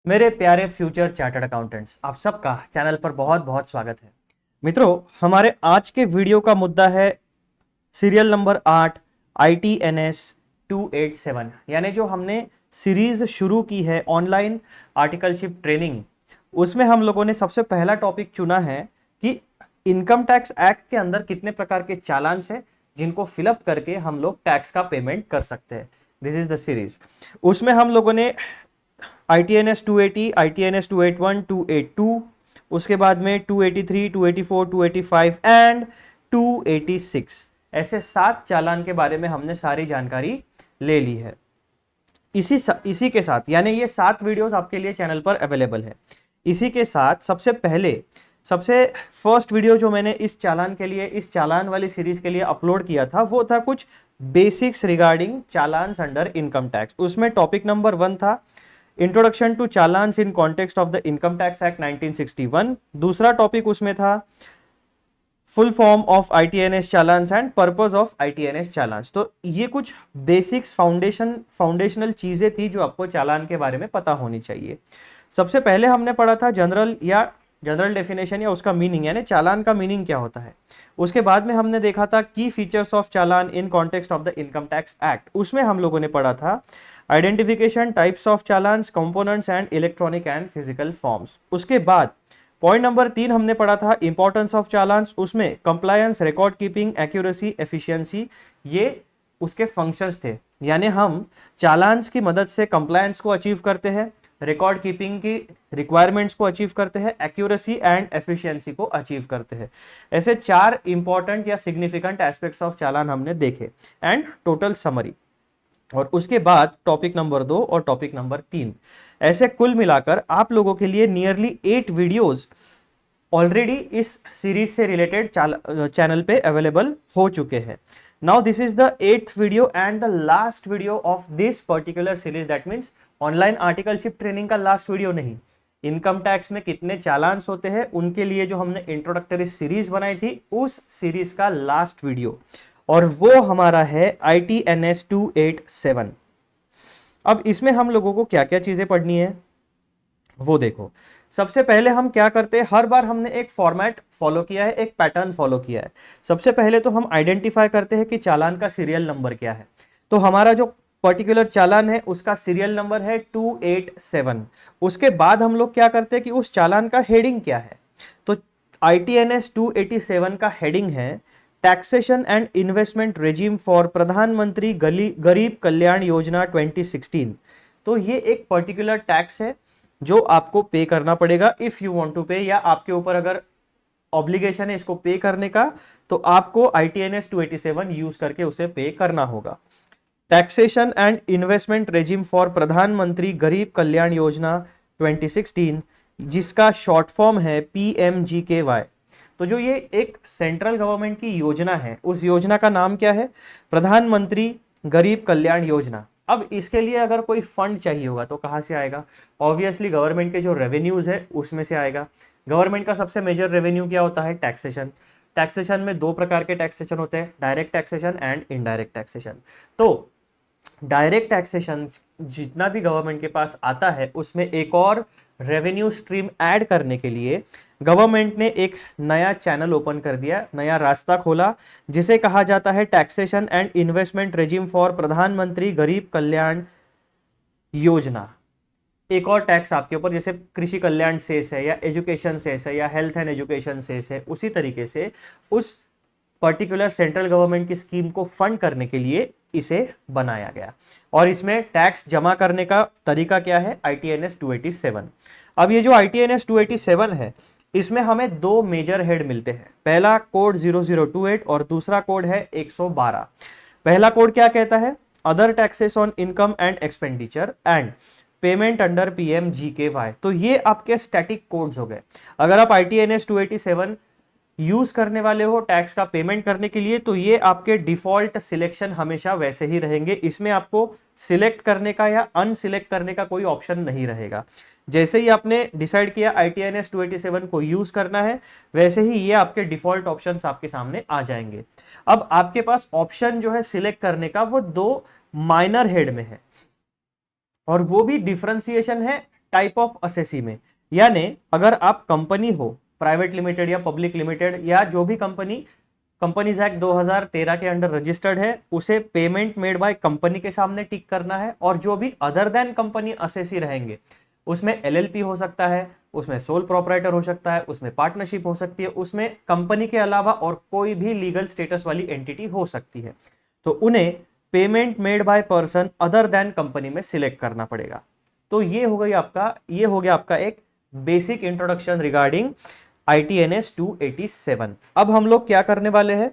मेरे प्यारे future chartered accountants, आप सबका चैनल पर बहुत बहुत स्वागत है। मित्रों, हमारे आज के वीडियो का मुद्दा है सीरियल नंबर 8 ITNS 287, यानी जो हमने सीरीज शुरू की है ऑनलाइन आर्टिकलशिप ट्रेनिंग। उसमें हम लोगों ने सबसे पहला टॉपिक चुना है कि इनकम टैक्स एक्ट के अंदर कितने प्रकार के चालान्स हैं जिनको फिलअप करके हम लोग टैक्स का पेमेंट कर सकते हैं। This is the series. उसमें हम लोगों ने ITNS 280, ITNS 281, 282, उसके बाद में 283, 284, 285 एंड 286, ऐसे 7 चालान के बारे में हमने सारी जानकारी ले ली है। इसी के साथ, यानी ये 7 वीडियोस आपके लिए चैनल पर अवेलेबल है। इसी के साथ सबसे फर्स्ट वीडियो जो मैंने इस चालान के लिए, इस चालान वाली सीरीज के लिए अपलोड किया था, वो था कुछ basics regarding challans under income tax. उसमें टॉपिक नंबर 1 था introduction to challans in context of the income tax act 1961। दूसरा टॉपिक उसमें था full form of ITNS challans and purpose of ITNS challans. तो ये कुछ बेसिक्स फाउंडेशनल चीजें थी जो आपको चालान के बारे में पता होनी चाहिए। सबसे पहले हमने पढ़ा था जनरल डेफिनेशन या उसका मीनिंग, यानी चालान का मीनिंग क्या होता है। उसके बाद में हमने देखा था की features of challan in context of the income tax act. उसमें हम लोगों ने पढ़ा था identification, types of चालान्स, components and electronic and physical forms. उसके बाद पॉइंट नंबर 3 हमने पढ़ा था इंपॉर्टेंस ऑफ चालान्स। उसमें compliance, record keeping, accuracy, efficiency, ये उसके फंक्शंस थे। यानी हम चालान्स की मदद से कंप्लायंस को अचीव करते हैं, रिकॉर्ड कीपिंग की रिक्वायरमेंट्स को अचीव करते हैं, एक्यूरेसी एंड एफिशिएंसी को अचीव करते हैं। ऐसे 4 इंपॉर्टेंट या सिग्निफिकेंट एस्पेक्ट्स ऑफ चालान हमने देखे एंड टोटल समरी। और उसके बाद टॉपिक नंबर 2 और टॉपिक नंबर 3, ऐसे कुल मिलाकर आप लोगों के लिए नियरली 8 वीडियोस ऑलरेडी इस सीरीज से रिलेटेड चैनल पे अवेलेबल हो चुके हैं। Now this is the 8th video and the last video of this particular series. That means online articleship training का लास्ट वीडियो नहीं, इनकम टैक्स में कितने चालान्स होते हैं उनके लिए जो हमने इंट्रोडक्टरी सीरीज बनाई थी, उस सीरीज का लास्ट वीडियो, और वो हमारा है ITNS 287। अब इसमें हम लोगों को क्या क्या चीजें पढ़नी है वो देखो। सबसे पहले हम क्या करते हैं, हर बार हमने एक फॉर्मेट फॉलो किया है, एक पैटर्न फॉलो किया है। सबसे पहले तो हम आइडेंटिफाई करते हैं कि चालान का सीरियल नंबर क्या है। तो हमारा जो पर्टिकुलर चालान है उसका सीरियल नंबर है 287। उसके बाद हम लोग क्या करते हैं कि उस चालान का हेडिंग क्या है। तो ITNS 287 का हेडिंग है taxation and investment regime for प्रधानमंत्री गरीब कल्याण योजना 2016। तो ये एक पर्टिकुलर टैक्स है जो आपको पे करना पड़ेगा इफ यू वांट टू पे, या आपके ऊपर अगर ऑब्लिगेशन है इसको पे करने का, तो आपको ITNS 287 यूज करके उसे पे करना होगा। Taxation and investment regime for प्रधानमंत्री गरीब कल्याण योजना 2016, जिसका शॉर्ट फॉर्म है PMGKY। तो जो ये एक सेंट्रल गवर्नमेंट की योजना है, उस योजना का नाम क्या है, प्रधानमंत्री गरीब कल्याण योजना। अब इसके लिए अगर कोई फंड चाहिए होगा तो कहां से आएगा, ऑब्वियसली गवर्नमेंट के जो रेवेन्यूज है उसमें से आएगा। गवर्नमेंट का सबसे मेजर रेवेन्यू क्या होता है, टैक्सेशन। टैक्सेशन में 2 प्रकार के टैक्सेशन होते हैं, direct taxation and indirect taxation. तो डायरेक्ट टैक्सेशन जितना भी गवर्नमेंट के पास आता है उसमें एक और रेवेन्यू स्ट्रीम ऐड करने के लिए गवर्नमेंट ने एक नया चैनल ओपन कर दिया, नया रास्ता खोला, जिसे कहा जाता है taxation and investment regime for प्रधानमंत्री गरीब कल्याण योजना। एक और टैक्स आपके ऊपर, जैसे कृषि कल्याण सेस है या एजुकेशन सेस है या हेल्थ एंड एजुकेशन सेस है, उसी तरीके से उस पर्टिकुलर सेंट्रल गवर्नमेंट की स्कीम को फंड करने के लिए इसे बनाया गया। और इसमें टैक्स जमा करने का तरीका क्या है, ITNS 287। अब ये जो ITNS 287 है, इसमें हमें 2 मेजर हेड मिलते हैं। पहला कोड 0028 और दूसरा कोड है 112। पहला कोड क्या कहता है, other taxes on income and expenditure and payment under PMGKY। तो ये आपके स्टैटिक कोड्स हो गए। अगर आप ITNS 287 यूज करने वाले हो टैक्स का पेमेंट करने के लिए, तो ये आपके डिफॉल्ट सिलेक्शन हमेशा वैसे ही रहेंगे। इसमें आपको सिलेक्ट करने का या अनसिलेक्ट करने का कोई ऑप्शन नहीं रहेगा। जैसे ही आपने डिसाइड किया ITNS 287 को यूज करना है, वैसे ही ये आपके डिफॉल्ट ऑप्शंस आपके सामने आ जाएंगे। अब आपके पास ऑप्शन जो है सिलेक्ट करने का, वो 2 माइनर हेड में है, और वो भी डिफरेंशिएशन है टाइप ऑफ असेसी में, यानी अगर आप कंपनी हो, प्राइवेट लिमिटेड या पब्लिक लिमिटेड या जो भी कंपनीज एक्ट 2013 के अंडर रजिस्टर्ड है, उसे पेमेंट मेड बाय कंपनी के सामने टिक करना है। और जो भी अदर देन कंपनी असेसी रहेंगे, उसमें एलएलपी हो सकता है, उसमें सोल प्रोप्राइटर हो सकता है, उसमें पार्टनरशिप हो सकती है, उसमें कंपनी के अलावा और कोई भी लीगल स्टेटस वाली एंटिटी हो सकती है। तो उन्हें payment made by person other than company में सिलेक्ट करना पड़ेगा। तो ये हो गया आपका एक बेसिक इंट्रोडक्शन रिगार्डिंग ITNS 287। अब हम लोग क्या करने वाले हैं,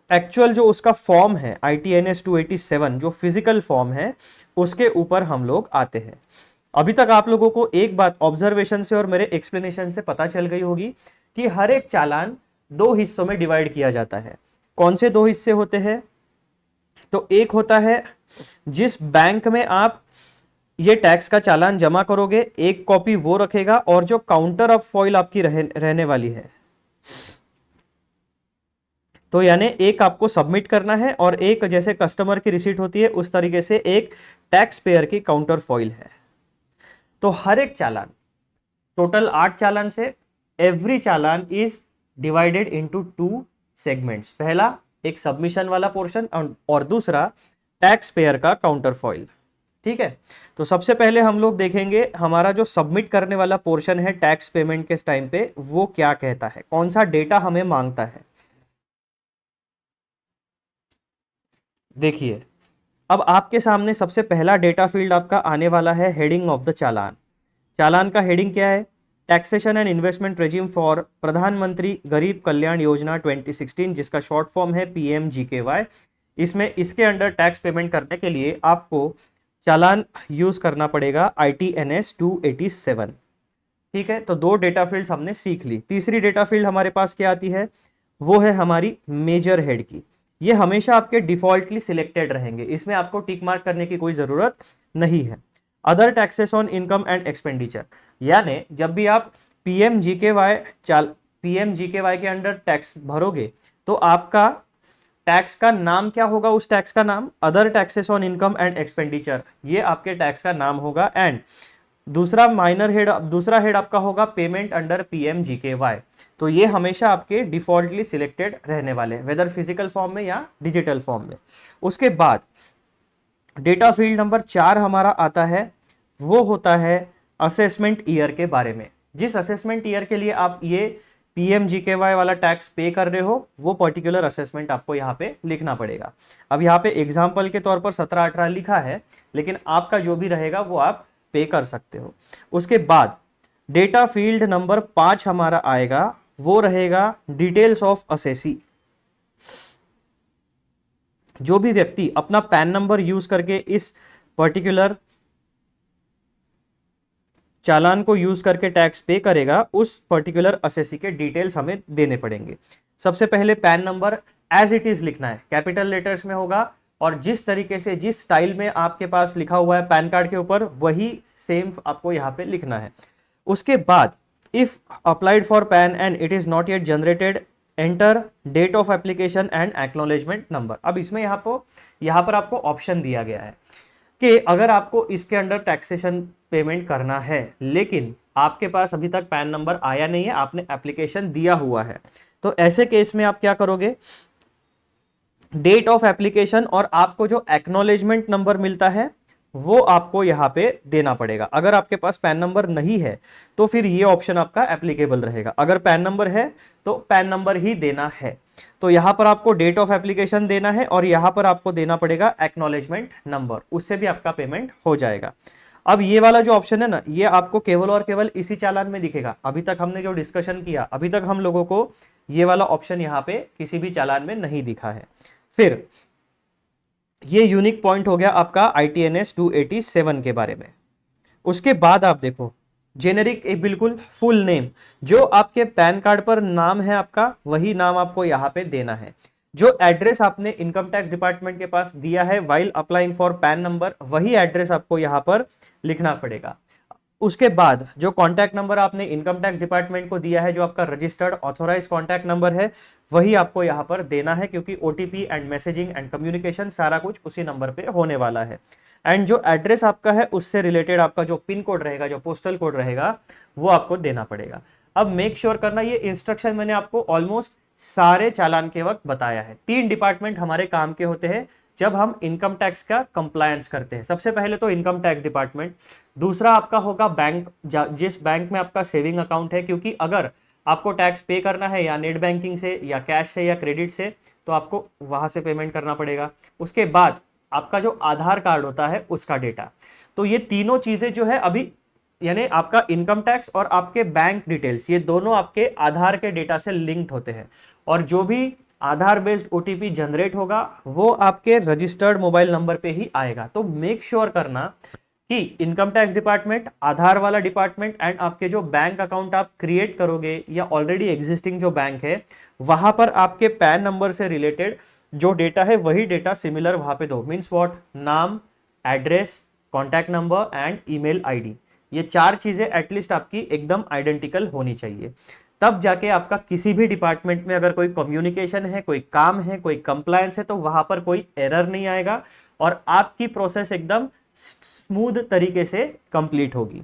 एक्चुअल जो उसका फॉर्म है ITNS 287 जो फिजिकल फॉर्म है, उसके ऊपर हम लोग आते हैं। अभी तक आप लोगों को एक बात ऑब्जर्वेशन से और मेरे एक्सप्लेनेशन से पता चल गई होगी कि हर एक चालान दो हिस्सों में डिवाइड किया जाता है। कौन से दो हिस्से होते हैं? तो एक होता है जिस बैंक में आप ये टैक्स का चालान जमा करोगे, एक कॉपी वो रखेगा, और जो काउंटर ऑफ फॉइल आपकी रहने वाली है, तो यानी एक आपको सबमिट करना है और एक जैसे कस्टमर की रिसीट होती है उस तरीके से एक टैक्स पेयर की काउंटर फॉइल है। तो हर एक चालान, टोटल 8 चालान से every challan is divided into 2 segments. पहला एक सबमिशन वाला पोर्शन और दूसरा टैक्स पेयर का काउंटर फॉइल। ठीक है, तो सबसे पहले हम लोग देखेंगे हमारा जो सबमिट करने वाला पोर्शन है टैक्स पेमेंट के टाइम पे, वो क्या कहता है, कौन सा डेटा हमें मांगता है। देखिए, अब आपके सामने सबसे पहला डेटा फील्ड आपका आने वाला है हेडिंग ऑफ द चालान। चालान का हेडिंग क्या है? Taxation and investment regime for प्रधानमंत्री गरीब कल्याण योजना 2016, जिसका शॉर्ट फॉर्म है PMGKY। इसमें इसके अंडर टैक्स पेमेंट करने के लिए आपको चालान यूज करना पड़ेगा ITNS 287। ठीक है, तो 2 डेटा फील्ड्स हमने सीख ली। तीसरी डेटा फील्ड हमारे पास क्या आती है, वो है हमारी मेजर हेड की। ये हमेशा आपके डिफॉल्टली सिलेक्टेड रहेंगे, इसमें आपको टिक मार्क करने की कोई जरूरत नहीं है। Other taxes on income and expenditure, यानी जब भी आप PMGKY के अंडर टैक्स भरोगे तो आपका टैक्स का नाम क्या होगा? उस टैक्स का नाम other taxes on income and expenditure, ये आपके टैक्स का नाम होगा। एंड दूसरा हेड आपका होगा पेमेंट अंडर PMGKY। तो ये हमेशा आपके डिफॉल्टली सिलेक्टेड रहने वाले, वेदर फिजिकल फॉर्म में या डिजिटल फॉर्म में। उसके बाद डेटा फील्ड नंबर 4 हमारा आता है, वो होता है असेसमेंट ईयर के बारे में। जिस असेसमेंट ईयर के लिए आप ये PMGKY वाला टैक्स पे कर रहे हो, वो पर्टिकुलर असेसमेंट आपको यहाँ पे लिखना पड़ेगा। अब यहाँ पे एग्जाम्पल के तौर पर 17-18 लिखा है, लेकिन आपका जो भी रहेगा वो आप पे कर सकते हो। उसके बाद डेटा फील्ड नंबर 5 हमारा आएगा, वो रहेगा डिटेल्स ऑफ असेसी। जो भी व्यक्ति अपना पैन नंबर यूज करके इस पर्टिकुलर चालान को यूज करके टैक्स पे करेगा, उस पर्टिकुलर असेसी के डिटेल्स हमें देने पड़ेंगे। सबसे पहले PAN number as it is लिखना है, कैपिटल लेटर्स में होगा, और जिस तरीके से जिस स्टाइल में आपके पास लिखा हुआ है पैन कार्ड के ऊपर, वही सेम आपको यहाँ पे लिखना है। उसके बाद if applied for PAN and it is not yet generated, enter date of application and acknowledgement number. अब इसमें यहाँ पर आपको ऑप्शन दिया गया है कि अगर आपको इसके अंडर टैक्सेशन पेमेंट करना है, लेकिन आपके पास अभी तक पैन नंबर आया नहीं है, आपने एप्लीकेशन दिया हुआ है, तो ऐसे केस में आप क्या करोगे, डेट ऑफ एप्लीकेशन और आपको जो एक्नॉलेजमेंट नंबर मिलता है वो आपको यहाँ पे देना पड़ेगा। अगर आपके पास पैन नंबर नहीं है तो फिर ये ऑप्शन आपका एप्लीकेबल रहेगा। अगर पैन नंबर है तो पैन नंबर ही देना है। तो यहाँ पर आपको डेट ऑफ एप्लीकेशन देना है और यहाँ पर आपको देना पड़ेगा एक्नॉलेजमेंट नंबर, उससे भी आपका पेमेंट हो जाएगा। अब ये वाला जो ऑप्शन है ना, ये आपको केवल और केवल इसी चालान में दिखेगा। अभी तक हमने जो डिस्कशन किया, अभी तक हम लोगों को ये वाला ऑप्शन यहाँ पे किसी भी चालान में नहीं दिखा है। फिर ये यूनिक पॉइंट हो गया आपका ITNS 287 के बारे में। उसके बाद आप देखो जेनेरिक, एक बिल्कुल फुल नेम, जो आपके पैन कार्ड पर नाम है आपका, वही नाम आपको यहाँ पे देना है। जो एड्रेस आपने इनकम टैक्स डिपार्टमेंट के पास दिया है while applying for pan number, वही एड्रेस आपको यहाँ पर लिखना पड़ेगा। उसके बाद जो कॉन्टैक्ट नंबर आपने इनकम टैक्स डिपार्टमेंट को दिया है, जो आपका रजिस्टर्ड ऑथोराइज कॉन्टैक्ट नंबर है, वही आपको यहाँ पर देना है, क्योंकि OTP and messaging and communication सारा कुछ उसी नंबर पे होने वाला है। एंड जो एड्रेस आपका है उससे रिलेटेड आपका जो पिन कोड रहेगा, जो पोस्टल कोड रहेगा, वो आपको देना पड़ेगा। अब मेक श्योर करना, ये इंस्ट्रक्शन मैंने आपको ऑलमोस्ट सारे चालान के वक्त बताया है। 3 डिपार्टमेंट हमारे काम के होते हैं जब हम इनकम टैक्स का कंप्लायंस करते हैं। सबसे पहले तो इनकम टैक्स डिपार्टमेंट, दूसरा आपका होगा बैंक, जिस बैंक में आपका सेविंग अकाउंट है, क्योंकि अगर आपको टैक्स पे करना है या नेट बैंकिंग से या कैश से या क्रेडिट से, तो आपको वहां से पेमेंट करना पड़ेगा। उसके बाद आपका जो आधार कार्ड होता है उसका डेटा। तो ये तीनों चीजें जो है अभी, यानी आपका इनकम टैक्स और आपके बैंक डिटेल्स, ये दोनों आपके आधार के डेटा से लिंक्ड होते हैं। और जो भी आधार बेस्ड ओटीपी जनरेट होगा वो आपके रजिस्टर्ड मोबाइल नंबर पे ही आएगा। तो मेक श्योर करना कि इनकम टैक्स डिपार्टमेंट, आधार वाला डिपार्टमेंट एंड आपके जो बैंक अकाउंट आप क्रिएट करोगे या ऑलरेडी एग्जिस्टिंग जो बैंक है, वहां पर आपके पैन नंबर से रिलेटेड जो डेटा है वही डेटा सिमिलर वहां पे दो। मीन्स व्हाट, नाम, address, contact number and email ID, ये 4 चीजें एटलीस्ट आपकी एकदम आइडेंटिकल होनी चाहिए। तब जाके आपका किसी भी डिपार्टमेंट में अगर कोई कम्युनिकेशन है, कोई काम है, कोई कंप्लायंस है, तो वहां पर कोई एरर नहीं आएगा और आपकी प्रोसेस एकदम स्मूथ तरीके से कंप्लीट होगी।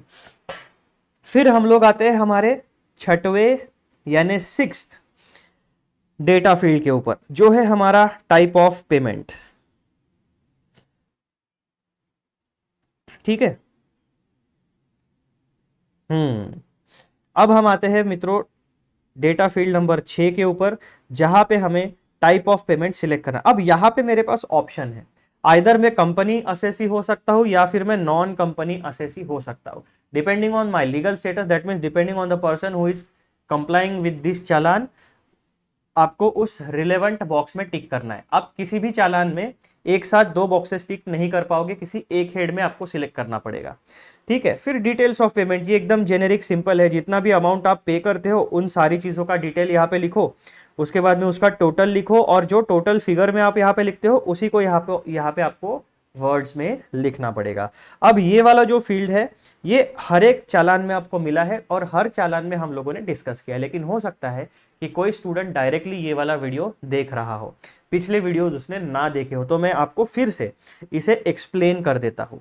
फिर हम लोग आते हैं हमारे 6वें यानी 6th डेटा फील्ड के ऊपर, जो है हमारा टाइप ऑफ पेमेंट। ठीक है। अब हम आते हैं मित्रों डेटा फील्ड नंबर 6 के ऊपर, जहां पे हमें टाइप ऑफ पेमेंट सिलेक्ट करना। अब यहां पे मेरे पास ऑप्शन है, आइदर मैं कंपनी असेसी हो सकता हूं या फिर मैं नॉन कंपनी असेसी हो सकता हूं, depending on my legal status. That means depending on the person who is complaining with this challan, आपको उस रिलेवेंट बॉक्स में टिक करना है। आप किसी भी चालान में एक साथ 2 बॉक्सेस टिक नहीं कर पाओगे, किसी एक हेड में आपको सिलेक्ट करना पड़ेगा। ठीक है। फिर डिटेल्स ऑफ पेमेंट, ये एकदम जेनेरिक सिंपल है, जितना भी अमाउंट आप पे करते हो उन सारी चीजों का डिटेल यहाँ पे लिखो, उसके बाद में उसका टोटल लिखो और जो टोटल फिगर में आप यहाँ पे लिखते हो उसी को यहाँ पे आपको वर्ड्स में लिखना पड़ेगा। अब ये वाला जो फील्ड है ये हर एक चालान में आपको मिला है और हर चालान में हम लोगों ने डिस्कस किया, लेकिन हो सकता है कि कोई स्टूडेंट डायरेक्टली ये वाला वीडियो देख रहा हो, पिछले वीडियोस उसने ना देखे हो, तो मैं आपको फिर से इसे एक्सप्लेन कर देता हूं।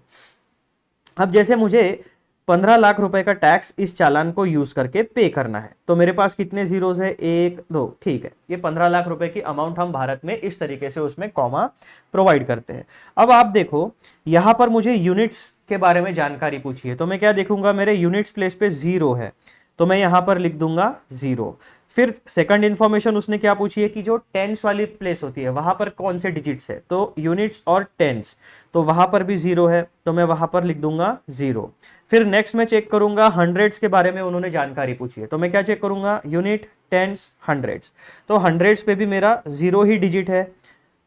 अब जैसे मुझे 15 लाख रुपए का टैक्स इस चालान को यूज करके पे करना है, तो मेरे पास कितने जीरोस है, 1 2, ठीक है। ये 15 लाख रुपए की अमाउंट हम भारत में इस तरीके से उसमें कॉमा प्रोवाइड करते हैं। अब आप देखो यहां पर मुझे यूनिट्स के बारे में जानकारी पूछी है, तो मैं क्या देखूंगा, मेरे यूनिट्स प्लेस पे 0 है, तो मैं यहां पर लिख दूंगा 0। फिर सेकंड इंफॉर्मेशन उसने क्या पूछी है कि जो टेंस वाली प्लेस होती है वहां पर कौन से डिजिट्स है, तो यूनिट्स और टेंस, तो वहां पर भी 0 है, तो मैं वहां पर लिख दूंगा 0। फिर नेक्स्ट मैं चेक करूंगा हंड्रेड्स के बारे में उन्होंने जानकारी पूछी है, तो मैं क्या चेक करूंगा, यूनिट, टेंस, हंड्रेड्स, तो हंड्रेड्स पे भी मेरा 0 ही डिजिट है,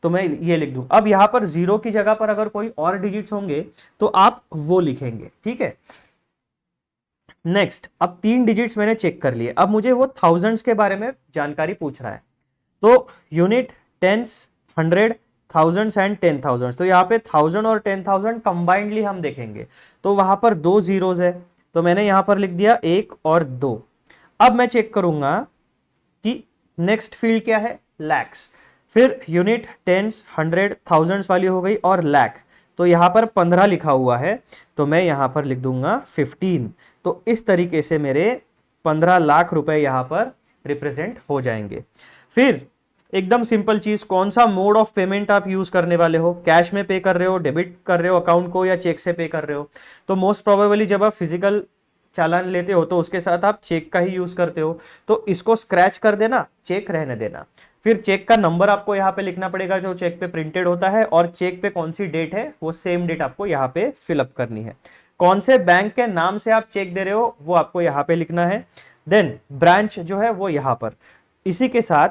तो मैं ये लिख दूं। अब यहां पर 0 की जगह पर अगर कोई और डिजिट्स होंगे तो आप वो लिखेंगे। ठीक है। नेक्स्ट, अब 3 डिजिट्स मैंने चेक कर लिए, अब मुझे वो थाउजेंड्स के बारे में जानकारी पूछ रहा है, तो यूनिट, टेंस, 100, थाउजेंड्स एंड 10,000, तो यहाँ पे 1000 और 10,000 कंबाइंडली हम देखेंगे, तो वहां पर 2 जीरोस है, तो मैंने यहां पर लिख दिया 1 और 2। अब मैं चेक करूंगा कि नेक्स्ट फील्ड क्या है, लैक्स। फिर यूनिट, टेंस, 100, थाउजेंड्स वाली हो गई और लैख, तो यहां पर 15 लिखा हुआ है, तो मैं यहां पर लिख दूंगा 15। तो इस तरीके से मेरे 15 लाख रुपए यहां पर रिप्रेजेंट हो जाएंगे। फिर एकदम सिंपल चीज, कौन सा मोड ऑफ पेमेंट आप यूज करने वाले हो, कैश में पे कर रहे हो, डेबिट कर रहे हो अकाउंट को, या चेक से पे कर रहे हो। तो मोस्ट प्रोबेबली जब आप फिजिकल चालान लेते हो तो उसके साथ आप चेक का ही यूज करते हो, तो इसको स्क्रैच कर देना, चेक रहने देना। फिर चेक का नंबर आपको यहाँ पे लिखना पड़ेगा जो चेक पे प्रिंटेड होता है, और चेक पे कौन सी डेट है वो सेम डेट आपको यहाँ पे फिलअप करनी है। कौन से बैंक के नाम से आप चेक दे रहे हो वो आपको यहाँ पे लिखना है। देन ब्रांच जो है वो यहाँ पर। इसी के साथ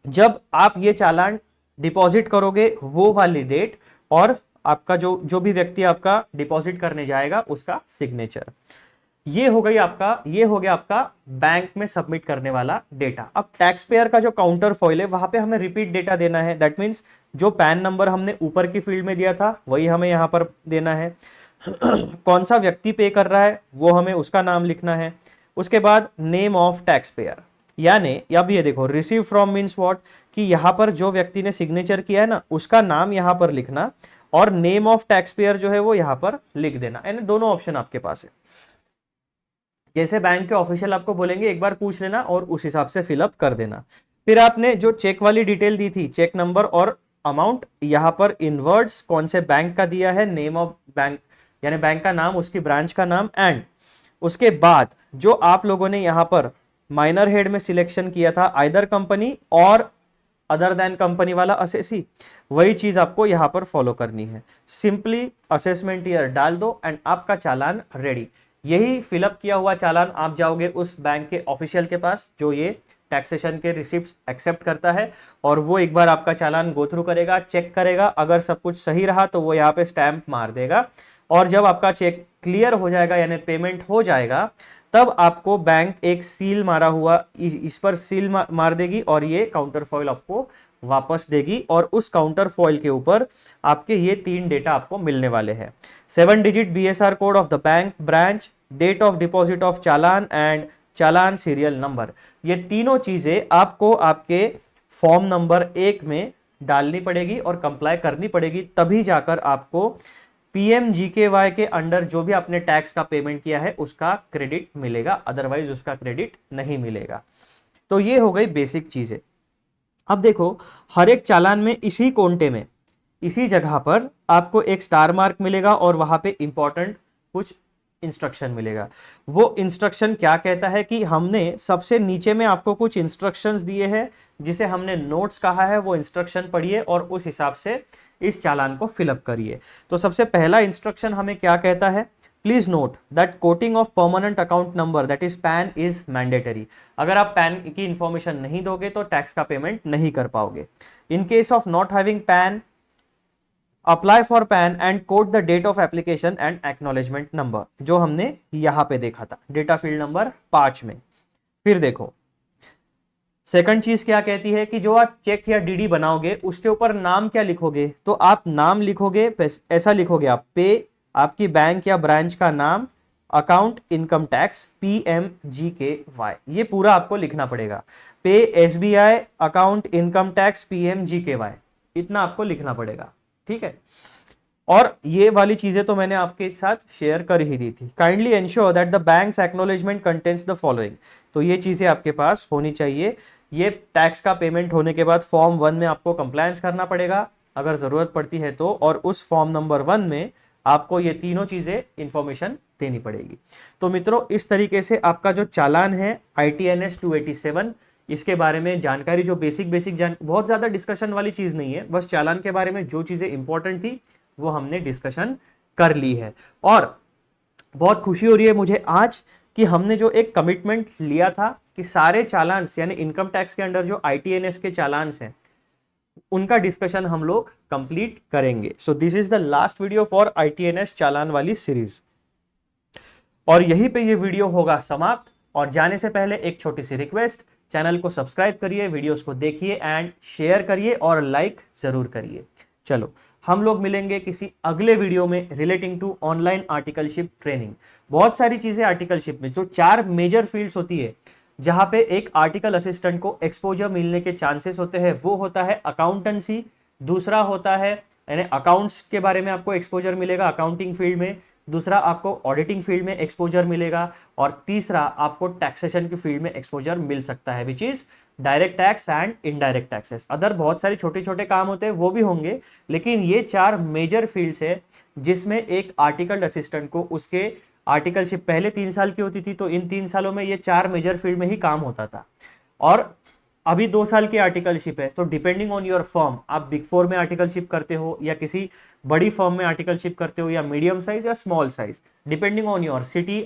जब आप ये चालान डिपॉजिट करोगे वो वाली डेट और आपका जो भी व्यक्ति आपका डिपॉजिट करने जाएगा उसका सिग्नेचर, ये हो गया आपका बैंक में सबमिट करने वाला डेटा। अब टैक्स पेयर का जो काउंटर फॉइल है वहां पे हमें रिपीट डेटा देना है। दैट मींस जो पैन नंबर हमने ऊपर की फील्ड में दिया था वही हमें यहां पर देना है। कौन सा व्यक्ति पे कर रहा है वो हमें उसका नाम लिखना है। उसके बाद नेम ऑफ टैक्स पेयर, यानी अब ये देखो रिसीव फ्रॉम मीन्स व्हाट, कि यहां पर जो व्यक्ति ने सिग्नेचर किया है ना उसका नाम यहां पर लिखना, और नेम ऑफ टैक्स पेयर जो है वो यहाँ पर लिख देना, यानी दोनों ऑप्शन आपके पास है। जैसे बैंक के ऑफिशियल आपको बोलेंगे एक बार पूछ लेना और उस हिसाब से फिलअप कर देना। फिर आपने जो चेक वाली डिटेल दी थी, चेक नंबर और अमाउंट, यहाँ पर इनवर्ड्स कौन से बैंक का दिया है, नेम ऑफ बैंक यानी बैंक का नाम, उसकी ब्रांच का नाम, एंड उसके बाद जो आप लोगों ने यहाँ पर माइनर हेड में सिलेक्शन किया था आइदर कंपनी और अदर देन कंपनी वाला असेसी, वही चीज आपको यहां पर फॉलो करनी है। सिंपली असेसमेंट ईयर डाल दो एंड आपका चालान रेडी। यही फिलअप किया हुआ चालान आप जाओगे उस बैंक के ऑफिशियल के पास जो ये टैक्सेशन के रिसिप्ट एक्सेप्ट करता है, और वो एक बार आपका चालान गो थ्रू करेगा, चेक करेगा, अगर सब कुछ सही रहा तो वो यहाँ पे स्टैंप मार देगा, और जब आपका चेक क्लियर हो जाएगा यानी पेमेंट हो जाएगा, तब आपको बैंक एक सील मारा हुआ इस पर सील मार देगी और ये काउंटर फॉइल आपको वापस देगी, और उस काउंटर फॉइल के ऊपर आपके ये 3 डेटा आपको मिलने वाले हैं। 7 digit BSR code of the bank branch, date of deposit of challan and challan serial number. ये तीनों चीजें आपको आपके फॉर्म नंबर 1 में डालनी पड़ेगी और कंप्लाई करनी पड़ेगी, तभी जाकर आपको PMGKY के अंडर जो भी आपने टैक्स का पेमेंट किया है उसका क्रेडिट मिलेगा, अदरवाइज उसका क्रेडिट नहीं मिलेगा। तो ये हो गई बेसिक चीजें। अब देखो, हर एक चालान में इसी कोंटे में इसी जगह पर आपको एक स्टार मार्क मिलेगा और वहां पे इंपॉर्टेंट कुछ इंस्ट्रक्शन मिलेगा। वो इंस्ट्रक्शन क्या कहता है कि हमने सबसे नीचे में आपको कुछ इंस्ट्रक्शंस दिए हैं जिसे हमने नोट्स कहा है, वो इंस्ट्रक्शन पढ़िए और उस हिसाब से इस चालान को फिलअप करिए। तो सबसे पहला इंस्ट्रक्शन हमें क्या कहता है, please note that coating of permanent account number that is pan is mandatory. अगर आप पैन की इंफॉर्मेशन नहीं दोगे तो टैक्स का पेमेंट नहीं कर पाओगे। In case of not having PAN, apply for PAN and quote the date of application and acknowledgement number, जो हमने यहां पे देखा था डेटा फील्ड नंबर 5 में। फिर देखो सेकंड चीज क्या कहती है कि जो आप चेक या डीडी बनाओगे उसके ऊपर नाम क्या लिखोगे, तो आप नाम लिखोगे, ऐसा लिखोगे आप पे, आपकी बैंक या ब्रांच का नाम, अकाउंट इनकम टैक्स PMGKY, ये पूरा आपको लिखना पड़ेगा। पे SBI account income tax PMGKY, इतना आपको लिखना पड़ेगा, ठीक है। और ये वाली चीजें तो मैंने आपके साथ शेयर कर ही दी थी। Kindly ensure that the banks acknowledgement contains the following, तो ये चीजें आपके पास होनी चाहिए। ये टैक्स का पेमेंट होने के बाद फॉर्म 1 में आपको कंप्लायंस करना पड़ेगा अगर जरूरत पड़ती है तो, और उस फॉर्म नंबर 1 में आपको ये तीनों चीजें इंफॉर्मेशन देनी पड़ेगी। तो मित्रों, इस तरीके से आपका जो चालान है ITNS 287, इसके बारे में जानकारी जो बेसिक बहुत ज्यादा डिस्कशन वाली चीज नहीं है, बस चालान के बारे में जो चीजें इंपॉर्टेंट थी वो हमने डिस्कशन कर ली है। और बहुत खुशी हो रही है मुझे आज कि हमने जो एक कमिटमेंट लिया था कि सारे चालान्स यानी इनकम टैक्स के अंडर जो ITNS के चालान्स हैं उनका डिस्कशन हम लोग कंप्लीट करेंगे। So this is the last video for ITNS चालान वाली सीरीज, और यहीं पे ये वीडियो होगा समाप्त। और जाने से पहले एक छोटी सी रिक्वेस्ट, चैनल को सब्सक्राइब करिए, वीडियोस को देखिए एंड शेयर करिए और लाइक जरूर करिए। चलो हम लोग मिलेंगे किसी अगले वीडियो में relating to online articleship training. बहुत सारी चीजें आर्टिकलशिप में, जो 4 मेजर फील्ड्स होती है जहां पे एक आर्टिकल असिस्टेंट को एक्सपोजर मिलने के चांसेस होते हैं, वो होता है अकाउंटेंसी, दूसरा होता है यानी अकाउंट्स के बारे में आपको एक्सपोजर मिलेगा अकाउंटिंग फील्ड में, दूसरा आपको ऑडिटिंग फील्ड में एक्सपोजर मिलेगा, और तीसरा आपको टैक्सेशन की फील्ड में एक्सपोजर मिल सकता है, which is direct tax and indirect taxes. Other बहुत सारे छोटे छोटे काम होते हैं वो भी होंगे, लेकिन ये 4 मेजर फील्ड्स है जिसमें एक आर्टिकल असिस्टेंट को उसके आर्टिकलशिप पहले 3 साल की होती थी, तो इन 3 सालों में ये 4 मेजर फील्ड में ही काम होता था, और अभी 2 साल की आर्टिकलशिप है। तो डिपेंडिंग ऑन योर फर्म, आप बिग 4 में आर्टिकलशिप करते हो या किसी बड़ी फर्म में आर्टिकलशिप करते हो या मीडियम साइज या small size, depending on your city,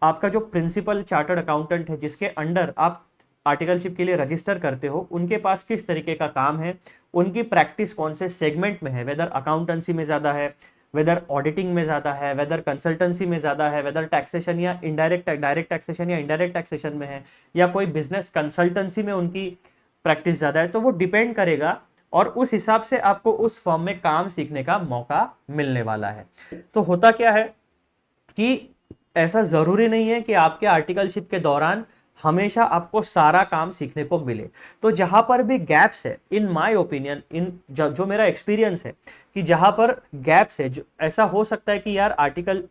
आपका जो प्रिंसिपल चार्टर्ड अकाउंटेंट है जिसके अंडर आप आर्टिकलशिप के लिए रजिस्टर करते हो, उनके पास किस तरीके का काम है, उनकी प्रैक्टिस कौन से सेगमेंट में है, वेदर अकाउंटेंसी में ज्यादा है, वेदर ऑडिटिंग में ज्यादा है, वेदर कंसल्टेंसी में ज्यादा है, वेदर टैक्सेशन या डायरेक्ट टैक्सेशन या इनडायरेक्ट टैक्सेशन में है, या कोई बिजनेस कंसल्टेंसी में उनकी प्रैक्टिस ज्यादा है, तो वो डिपेंड करेगा और उस हिसाब से आपको उस फर्म में काम सीखने का मौका मिलने वाला है। तो होता क्या है कि ऐसा जरूरी नहीं है कि आपके आर्टिकलशिप के दौरान हमेशा आपको सारा काम सीखने को मिले। तो जहां पर भी गैप्स है, इन माय ओपिनियन, इन जो मेरा एक्सपीरियंस है कि जहां पर गैप्स है, जो ऐसा हो सकता है कि यार आर्टिकल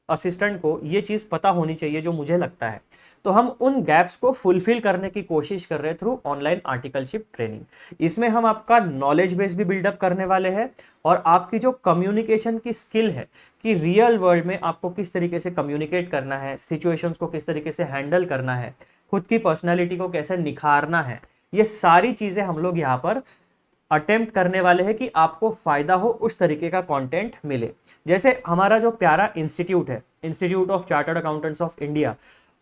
असिस्टेंट को ये चीज पता होनी चाहिए जो मुझे लगता है, तो हम उन गैप्स को फुलफिल करने की कोशिश कर रहे हैं थ्रू ऑनलाइन आर्टिकलशिप ट्रेनिंग। इसमें हम आपका नॉलेज बेस भी बिल्डअप करने वाले हैं और आपकी जो कम्युनिकेशन की स्किल है कि रियल वर्ल्ड में आपको किस तरीके से कम्युनिकेट करना है, सिचुएशंस को किस तरीके से हैंडल करना है, खुद की पर्सनैलिटी को कैसे निखारना है, ये सारी चीजें हम लोग यहाँ पर अटेम्प्ट करने वाले हैं कि आपको फायदा हो, उस तरीके का कंटेंट मिले। जैसे हमारा जो प्यारा इंस्टीट्यूट है, institute of chartered accountants of India,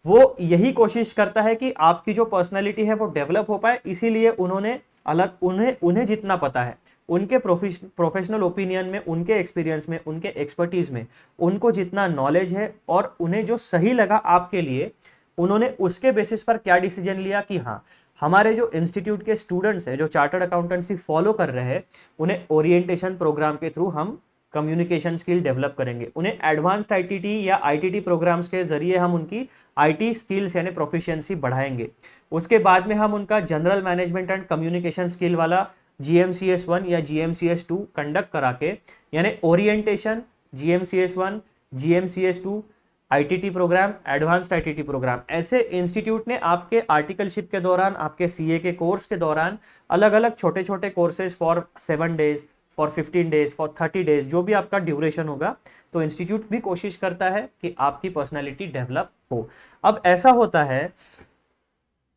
वो यही कोशिश करता है कि आपकी जो पर्सनालिटी है वो डेवलप हो पाए। इसीलिए उन्होंने उन्हें जितना पता है, उनके प्रोफेशनल ओपिनियन में, उनके एक्सपीरियंस में, उनके एक्सपर्टीज में, उनको जितना नॉलेज है और उन्हें जो सही लगा आपके लिए, उन्होंने उसके बेसिस पर क्या डिसीजन लिया कि हाँ, हमारे जो इंस्टीट्यूट के स्टूडेंट्स हैं जो चार्टर्ड अकाउंटेंसी फॉलो कर रहे हैं, उन्हें ओरिएंटेशन प्रोग्राम के थ्रू हम कम्युनिकेशन स्किल डेवलप करेंगे, उन्हें एडवांस्ड आईटीटी या आईटीटी प्रोग्राम्स के जरिए हम उनकी आईटी स्किल्स यानी प्रोफिशिएंसी बढ़ाएंगे। उसके बाद में हम उनका general management and communication skill वाला GMCS 1 या GMCS 2 कंडक्ट करा के, यानी orientation, GMCS 1, GMCS 2, ITT program, advanced ITT program, ऐसे इंस्टीट्यूट ने आपके आर्टिकलशिप के दौरान, आपके सीए के कोर्स के दौरान अलग अलग छोटे छोटे courses for 7 days, for 15 days, for 30 days, जो भी आपका ड्यूरेशन होगा, तो इंस्टीट्यूट भी कोशिश करता है कि आपकी पर्सनालिटी डेवलप हो। अब ऐसा होता है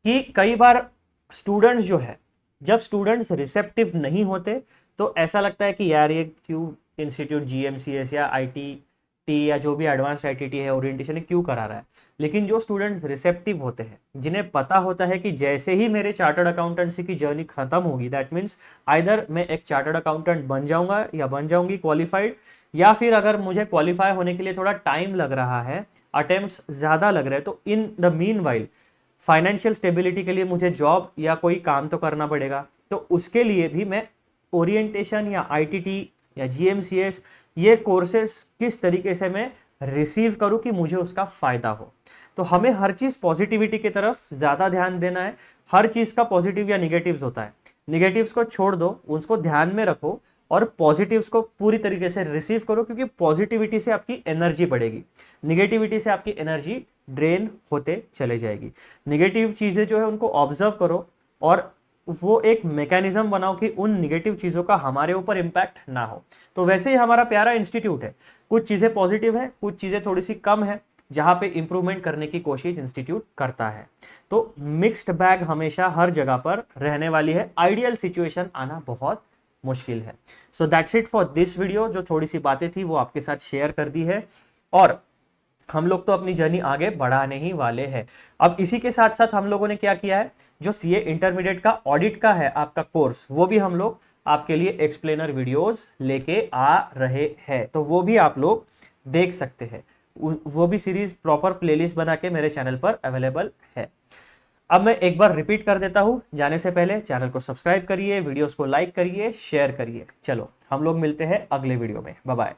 कि कई बार स्टूडेंट्स जो है, जब स्टूडेंट्स रिसेप्टिव नहीं होते तो ऐसा लगता है कि यार ये क्यों इंस्टीट्यूट GMCS या ITT या जो भी एडवांस ITT है, ओरिएंटेशन है, क्यों करा रहा है। लेकिन जो स्टूडेंट्स रिसेप्टिव होते हैं, जिन्हें पता होता है कि जैसे ही मेरे चार्टर्ड अकाउंटेंसी की जर्नी खत्म होगी, दैट मीन्स आइदर मैं एक चार्टर्ड अकाउंटेंट बन जाऊंगा या बन जाऊंगी क्वालिफाइड, या फिर अगर मुझे क्वालिफाई होने के लिए थोड़ा टाइम लग रहा है, अटेम्प्ट्स ज़्यादा लग रहे हैं, तो in the mean while financial stability के लिए मुझे जॉब या कोई काम तो करना पड़ेगा। तो उसके लिए भी मैं ओरिएंटेशन या आईटीटी या GMCS ये कोर्सेज किस तरीके से मैं रिसीव करूं कि मुझे उसका फायदा हो। तो हमें हर चीज़ पॉजिटिविटी की तरफ ज़्यादा ध्यान देना है। हर चीज़ का पॉजिटिव या निगेटिव्स होता है, निगेटिव्स को छोड़ दो, उसको ध्यान में रखो और पॉजिटिव्स को पूरी तरीके से रिसीव करो, क्योंकि पॉजिटिविटी से आपकी एनर्जी बढ़ेगी, निगेटिविटी से आपकी एनर्जी ड्रेन होते चले जाएगी। निगेटिव चीज़ें जो है उनको ऑब्जर्व करो और वो एक मैकेनिज्म बनाओ कि उन निगेटिव चीज़ों का हमारे ऊपर इम्पैक्ट ना हो। तो वैसे ही हमारा प्यारा इंस्टीट्यूट है, कुछ चीज़ें पॉजिटिव है, कुछ चीज़ें थोड़ी सी कम है, जहाँ पे इम्प्रूवमेंट करने की कोशिश इंस्टीट्यूट करता है। तो मिक्स्ड बैग हमेशा हर जगह पर रहने वाली है, आइडियल सिचुएशन आना बहुत मुश्किल है। So that's it for this video. जो थोड़ी सी बातें थी वो आपके साथ शेयर कर दी है और हम लोग तो अपनी जर्नी आगे बढ़ाने ही वाले हैं। अब इसी के साथ साथ हम लोगों ने क्या किया है, जो सीए इंटरमीडिएट का ऑडिट का है आपका कोर्स, वो भी हम लोग आपके लिए एक्सप्लेनर वीडियोस लेके आ रहे हैं, तो वो भी आप लोग देख सकते हैं। वो भी सीरीज प्रॉपर प्लेलिस्ट बना के मेरे चैनल पर अवेलेबल है। अब मैं एक बार रिपीट कर देता हूं, जाने से पहले चैनल को सब्सक्राइब करिए, वीडियोस को लाइक करिए, शेयर करिए। चलो हम लोग मिलते हैं अगले वीडियो में, बाय बाय।